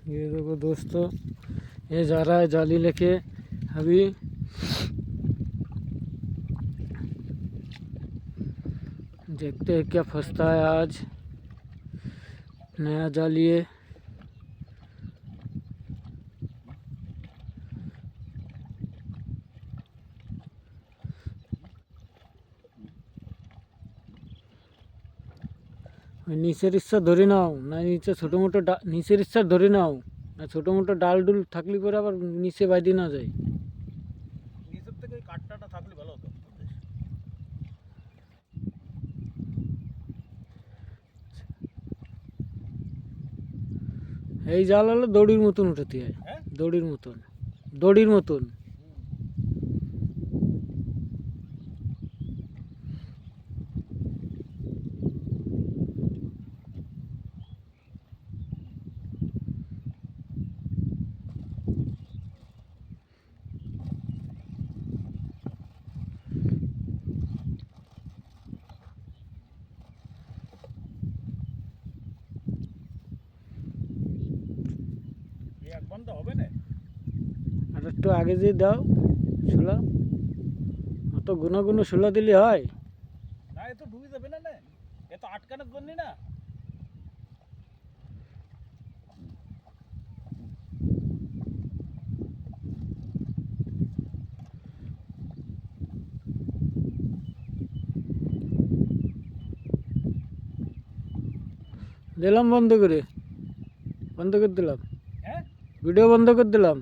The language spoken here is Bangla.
ये देखो दोस्तों, ये जा रहा है जाली लेके। अभी देखते हैं क्या फंसता है आज। नया जाली है। নিচের ইচ্ছা ধরে নাও, না নিচে ছোটো মোটো নিচের ইচ্ছা ধরে নাও, না ছোটো মোটো ডাল ডুল থাকলে পরে আবার নিচে বাইদি না যায়। নিচের থেকে ওই কাঠটা থাকলে ভালো হতো। এই জাল হলো দড়ির মতন উঠাতে হয়, দড়ির মতন, দড়ির মতন। এক বন্ধ হবে না, আর একটু আগে দিয়ে দাও শোলা, অত গুণ গুণ শোলা দিলে হয় না এ তো ডুবে যাবে না, এ তো আটকানোর জন্য না। দিলাম বন্ধ করে, বন্ধ করে দিলাম, হ্যাঁ ভিডিও বন্ধ করে দিলাম।